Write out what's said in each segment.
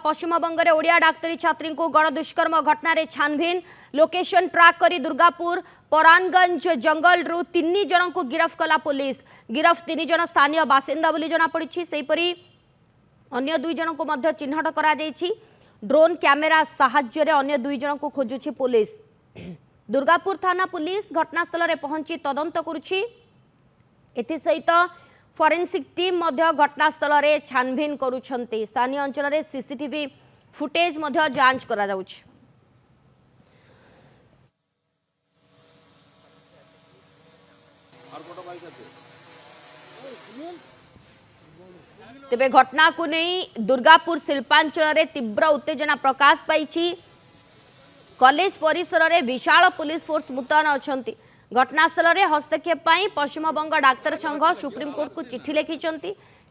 पश्चिमबंग में ओडिया डाक्तरी छात्री को गणदुष्कर्म घटना छानभिन लोकेशन ट्रैक करी दुर्गापुर परानगंज जंगल रु 3 जन को गिरफ्त कला पुलिस। गिरफ्त 3 जन स्थानीय बासिंदा बोली जनापड़ी। सेहीपरि अन्य 2 जन को मध्य चिन्हट करा जायछि। ड्रोन कैमेरा साहाय्य अन्य 2 जन को खोजुछि पुलिस। दुर्गापुर थाना पुलिस घटनास्थल में पहुंची तदंत करुछि। एथिसहित फोरेंसिक टीम मध्य घटनास्थल में छानभिन करुछंती। स्थानीय अंचल में सीसीटीवी फुटेज मध्य जांच करा जाउछि। तेबे घटना को नहीं दुर्गापुर शिल्पांचल में तीव्र उत्तेजना प्रकाश पाई। कॉलेज परिसर में विशाल पुलिस फोर्स मुतयन अछंती। घटनास्थल में हस्तक्षेप पाई पश्चिमबंग डाक्तर संघ सुप्रीमकोर्ट को चिठी लिखिंट।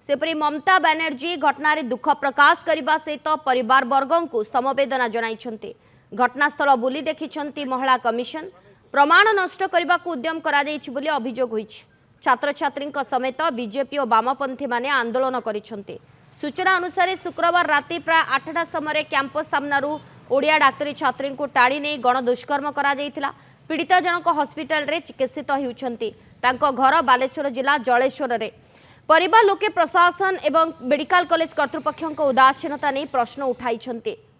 सेपरी ममता बनर्जी घटना दुख प्रकाश करने सहित परिवार वर्गों को समवेदना जनाइछंती। घटनास्थल बुली देखिछंती महिला कमिशन। प्रमाण नष्ट करने को उद्यम करा जायछि बोली अभियोग होइछि। छात्र छात्री समेत बीजेपी और वामपंथी माने आंदोलन करिछंती। सूचना अनुसार शुक्रवार राति प्राय 8टा समय कैंपस सामनारू ओडिया डाक्तरी छात्री को टाणी नहीं गणदुष्कर्म करा जायतिला। पीड़िता जनक हस्पिटाल रे चिकित्सित होउछंती। तांको घर बालेश्वर जिला जलेश्वर रे। परिवार लोके प्रशासन एवं मेडिकल कॉलेज कर्तृपक्षों उदासीनता नहीं प्रश्न उठाई।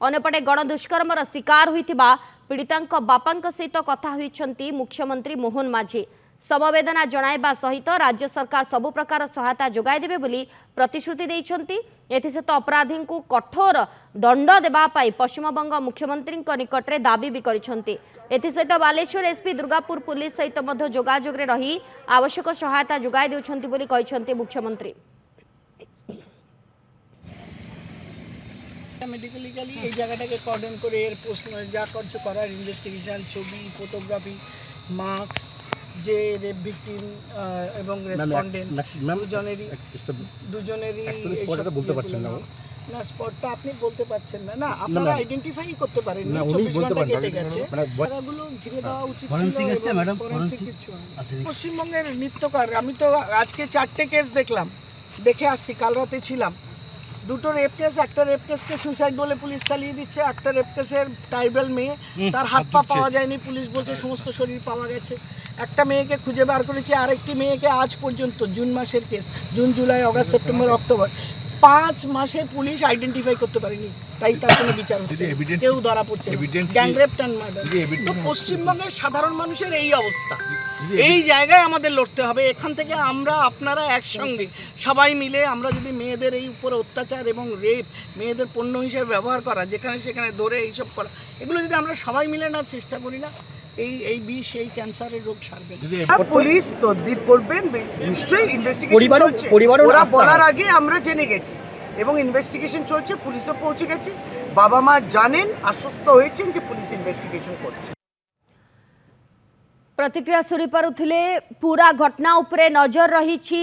अन्यपटे गणदुष्कर्मर शिकार होइतिबा पीड़ितांक बापांक सहित कथा होइछंती मुख्यमंत्री मोहन माझी। समवेदना जणाइबा सहित राज्य सरकार सबु प्रकार सहायता जोगाई देबे बोली प्रतिश्रुति दैछंती। एथिसहित अपराधी को कठोर दंड देबा पाई पश्चिमबंग मुख्यमंत्री निकट में दाबी भी करिछंती। एथिसहित बालेश्वर एसपी दुर्गापुर पुलिस सहित मध्य जोगाजोग रे रही आवश्यक सहायता जोगाई देउछंती बोली कहिछंती मुख्यमंत्री। मेडिकली এই জায়গাটাকে কর্ডন করে এর পোস্ট যা করছে করার ইনভেস্টিগেশন ছবি ফটোগ্রাফি মার্কস যে রেপ ভিকটিম এবং রেসপন্ডেন্ট দুজনেরই স্পটটা বলতে পারছেন না না স্পটটা আপনি বলতে পারছেন না না আপনারা আইডেন্টিফাই করতে পারেন না উনি বলতে পারেন মানে এগুলো ঘিরে দেওয়া উচিত ফরেনসিক আছে ম্যাডাম ফরেনসিক পশ্চিমবঙ্গের নিত্যকার আমি তো আজকে 4টে কেস দেখলাম দেখে আসছি কাল রাতে ছিলাম দুটো রেপ কেস একটা রেপ কেসকে সুইসাইড বলে পুলিশ চালিয়ে দিচ্ছে একটা রেপ কেসের ট্রাইবাল মেয়ে তার হাত পা পাওয়া যায়নি পুলিশ বলছে সমস্ত শরীর পাওয়া গেছে একটা মেয়েকে খুঁজে বার করেছে আরেকটি মেয়েকে আজ পর্যন্ত জুন মাসের case June July August September October 5 মাসে পুলিশ আইডেন্টিফাই করতে পারেনি তাই তার কোনো বিচার হচ্ছে কেউ ধরা পড়ছে গ্যাং রেপ অ্যান্ড মার্ডার তো পশ্চিমবঙ্গের সাধারণ মানুষের এই অবস্থা এই জায়গায় আমাদের লড়তে হবে এখান থেকে আমরা আপনারা একসঙ্গে সবাই মিলে আমরা যদি মেয়েদের এই উপরে অত্যাচার এবং রেপ মেয়েদের পণ্য হিসেবে ব্যবহার করা যেখানে সেখানে ধরে এইসব করা এগুলো যদি আমরা সবাই মিলে না চেষ্টা করি না এই বিষ এই ক্যান্সারের রোগ সারবে পুলিশ তদবির করবেন নিশ্চয়ই ইনভেস্টিগেশন চলছে ওরা বলার আগে আমরা জেনে গেছি এবং ইনভেস্টিগেশন চলছে পুলিশও পৌঁছে গেছে বাবা মা জানেন আশ্বস্ত হয়েছেন যে পুলিশ ইনভেস্টিগেশন করছে। प्रतिक्रिया शुणी पारुथिले पूरा घटना उपरे नजर रही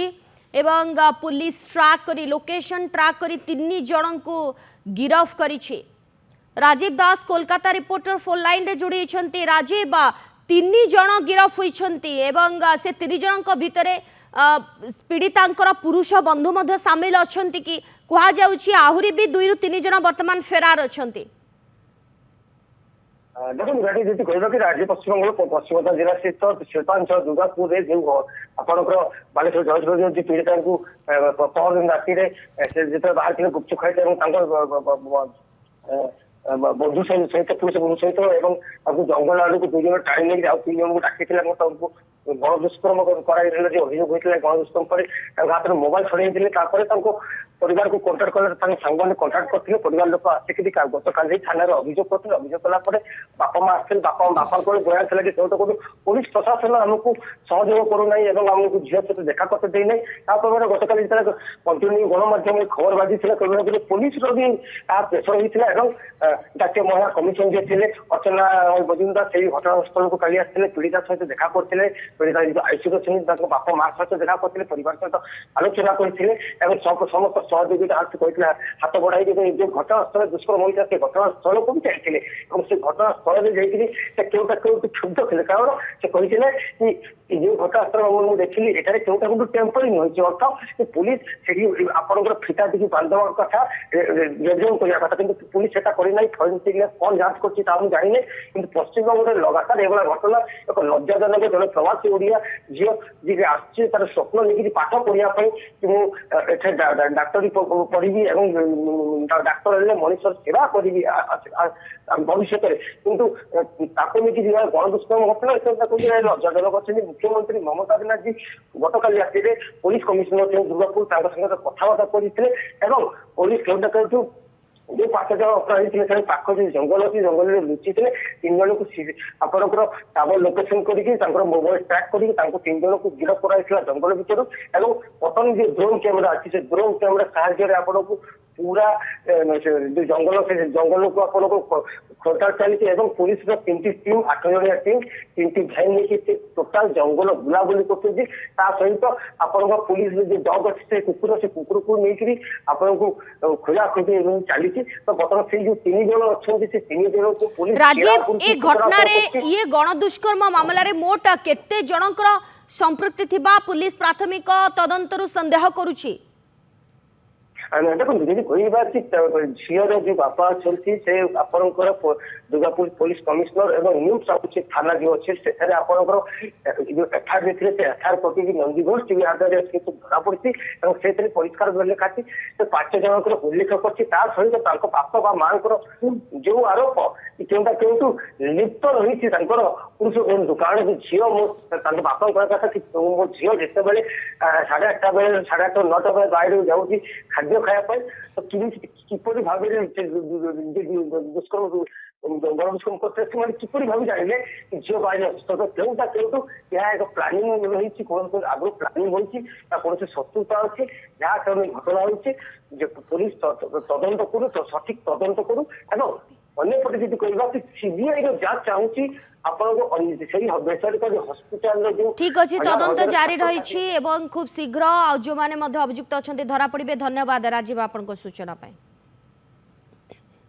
एवं पुलिस ट्रैक करी लोकेशन ट्रैक करी 3 जन को गिरफ्त करी। राजीव दास कोलकाता रिपोर्टर फोन लाइन रे जोड़ी छंती। राजीव 3 जन गिरफ्त होइछंती एवं से 3 जन भितर पीड़ितांकर पुरुष बंधु मध्य सामिल अछंती कि कहा जाउछि आहुरी भी 2 ରୁ 3 जन वर्तमान फेरार अछंती। देखो गाड़ी जी कह कि राज्य पश्चिम जिला स्थित शिल्पांचल दुर्गापुर जो आपंकर बालेश्वर जलेश्वर जो पीड़िता को परदिन राति जो बाहर थे गुपचुप खाई बंधु सहित पुलिस बंधु सहित जंगल आड़ को 2 जन टाणी नहीं 3 जन को डाकी गणदुष्कर्म कर अभियोग होता गणदुष्कर्म पर हाथ में मोबाइल छड़े परिवार को कंटाक्ट कले सांग मैंने कंटाक्ट करते परिवार लोक आसिक गत काली थाना अभियोग करते अभियोग कलापर बापा माँ आसते बापा को बयान था कि पुलिस प्रशासन आमको सहयोग करूना आमको झील सहित देखा करते देना तापर गत काली कंटिन्यू गणमाध्यम खबर बाजी पुलिस भी प्रेसर होता जातीय महिला कमिशन जे थे अर्चना मजुमदार से घटनास्थल को काली आसते पीड़िता सहित देखा करते पीड़िता जो आईसीयू अच्छे बापा माँ सहित देखा करते परिवार सहित आलोचना करते समस्त सहयोगिता हाथ बढ़ाई जो घटनास्थल दुष्कर्म होता है घटनास्थल को भी चाहिए से घटनास्थल में जाकर क्षुब्ध थे कारण से कहते कि এই যে ঘটনাস্থଳ ମୁଁ ଦେଖିଲି ଏଠାରେ କେଉଁଟା କିନ୍ତୁ ଟେମ୍ପରିଂ ହୋଇଛି ଅର୍ଥ ପୁଲିସ ସେଠି ଆପଣଙ୍କର ଫିତା ଟିକେ ବାନ୍ଧିଦେବା କଥା ରେଜମ କରିବା କଥା କିନ୍ତୁ ପୁଲିସ ସେଟା କରିନାହିଁ ଫରେନ୍ସିକ ଲ୍ୟାବ୍ କଣ ଯାଞ୍ଚ କରୁଛି ତାହା ମୁଁ ଜାଣିନି କିନ୍ତୁ ପଶ୍ଚିମବଙ୍ଗରେ ଲଗାତାର ଏଭଳିଆ ଘଟଣା ଏକ ଲଜ୍ଜାଜନକ ଜଣେ ପ୍ରବାସୀ ଓଡ଼ିଆ ଝିଅ ଯିଏ ଆସିଛି ତାର ସ୍ୱପ୍ନ ନେଇକି ପାଠ ପଢିବା ପାଇଁ ମୁଁ ଏଠାରେ ଡାକ୍ତରୀ ପଢିବି ଏବଂ ଡାକ୍ତର ହେଲେ ମଣିଷର ସେବା କରିବି ଭବିଷ୍ୟତରେ କିନ୍ତୁ ତାକୁ ନେଇକି ଯିବା ଗଣଦୁଷ୍କର୍ମ ଘଟଣା ଏସବୁ ତାକୁ ଲଜ୍ଜାଜନକ ଅଛନ୍ତି। ମୁଖ୍ୟମନ୍ତ୍ରୀ ମମତା ବାନାର୍ଜୀ ଗତକାଲି ରାତିରେ ପୋଲିସ କମିଶନର ଦୁର୍ଗାପୁର ତାଙ୍କ ସାଙ୍ଗରେ କଥାବାର୍ତ୍ତା କରିଥିଲେ ଏବଂ ପୋଲିସ କେଉଁଟା କେଉଁଠୁ ଯୋଉ 5 ଜଣ ଅପରାଧୀ ଥିଲେ ସେ ପାଖ ଯୋଉ ଜଙ୍ଗଲ ଅଛି ଜଙ୍ଗଲରେ ଲୁଚିଥିଲେ 3 ଜଣଙ୍କୁ ଆପଣଙ୍କର ଟାବର ଲୋକେସନ କରିକି ତାଙ୍କର ମୋବାଇଲ ଟ୍ରାକ୍ କରିକି ତାଙ୍କୁ 3 ଜଣଙ୍କୁ ଗିରଫ କରାଯାଇଥିଲା ଜଙ୍ଗଲ ଭିତରୁ ଏବଂ ବର୍ତ୍ତମାନ ଯୋଉ ଡ୍ରୋନ୍ କ୍ୟାମେରା ଅଛି ସେ ଡ୍ରୋନ୍ କ୍ୟାମେରା ସାହାଯ୍ୟରେ ଆପଣଙ୍କୁ ପୁରା ଯୋଉ ଜଙ୍ଗଲ ସେ ଜଙ୍ଗଲକୁ ଆପଣଙ୍କୁ ଖୋଳତାଡ଼ ଚାଲିଛି ଏବଂ ପୁଲିସର 3ଟି ଟିମ୍ 8 ଜଣିଆ ଟିମ୍ 3ଟି ଭ୍ୟାନ୍ ନେଇକି ସେ ଟୋଟାଲ ଜଙ୍ଗଲ ବୁଲାବୁଲି କରୁଛନ୍ତି ତା ସହିତ ଆପଣଙ୍କ ପୁଲିସ ଯୋଉ ଡଗ୍ ଅଛି ସେ କୁକୁରକୁ ନେଇକିରି ଆପଣଙ୍କୁ ଖୋଜାଖୋଜି ଚାଲିଛି ତ ବର୍ତ୍ତମାନ ସେଇ ଯୋଉ 3 ଜଣ ଅଛନ୍ତି ସେ 3 ଜଣଙ୍କୁ ପୁଲିସ राजीव ए घटनारे ये गणदुष्कर्म मामलारे मोट केते जनकर संपृक्ति थिबा पुलिस प्राथमिक तदंतरु संदेह करूची देखो যদি କହିବା କି ଝିଅର ଯୋଉ ବାପା ଅଛନ୍ତି ସେ ଆପଣଙ୍କର ଦୁର୍ଗାପୁର ପୋଲିସ କମିଶନର ଏବଂ ନ୍ୟୁ ସାଉଥ୍ ଥାନା ଯୋଉ ଅଛି ସେଠାରେ ଆପଣଙ୍କର ଯୋଉ ଏଫଆଇଆର ଦେଇଥିଲେ ସେ ଏଫଆଇଆର କପିକି ନନ୍ଦୀଘୋଷ ଟିଭି ଆଧାରରେ ଧରା ପଡିଛି ଏବଂ ସେଥିରେ ପରିଷ୍କାର ଲେଖାଛି ସେ 5 ଜଣଙ୍କର ଉଲ୍ଲେଖ କରିଛି ତା ସହିତ ତାଙ୍କ ବାପା ବା ମାଙ୍କର ଯୋଉ ଆରୋପ କେଉଁଟା କେଉଁଠୁ ଲିପ୍ତ ରହିଛି ତାଙ୍କର ପୁରୁଷ ବନ୍ଧୁ କାରଣ ଝିଅ ମୋ ତାଙ୍କ ବାପାଙ୍କ କହିବା କଥା କି ମୋ ଝିଅ ଯେତେବେଳେ 8:30 ବେଳେ 8:30 9ଟା ବେଳେ ବାହାରକୁ ଯାଉଛି ଖାଦ୍ୟ ଖାଇବା ପାଇଁ ତ କିପରି ଭାବରେ ଦୁଷ୍କର୍ମ ଗଣଦୁଷ୍କର୍ମ କରୁଥିଲେ ସେମାନେ କିପରି ଭାବେ ଜାଣିଲେ ଝିଅ ବାହାରି ଅଛି ତ କେଉଁଟା କେଉଁଠୁ ଏହା ଏକ ପ୍ଲାନିଂ ରହିଛି କୌଣସି ଆଗରୁ ପ୍ଲାନିଂ ହୋଇଛି ବା କୌଣସି ଶତ୍ରୁତା ଅଛି ଯାହା କାରଣ ଘଟଣା ହେଉଛି ଯେ ପୋଲିସ ତଦନ୍ତ କରୁ ସଠିକ ତଦନ୍ତ କରୁ ଏବଂ ଅନ୍ୟପଟେ ଯଦି କହିବା କି ସିବିଆଇ ର ଯାହା ଚାହୁଁଛି ଆପଣଙ୍କୁ ସେଇ ବେସରକାରୀ ହସ୍ପିଟାଲ ठीक अछि तदंत जारी रही एवं खूब शीघ्र जो माने अभियुक्त अच्छा धरा पड़े। धन्यवाद राजीव आपन को सूचना पाई।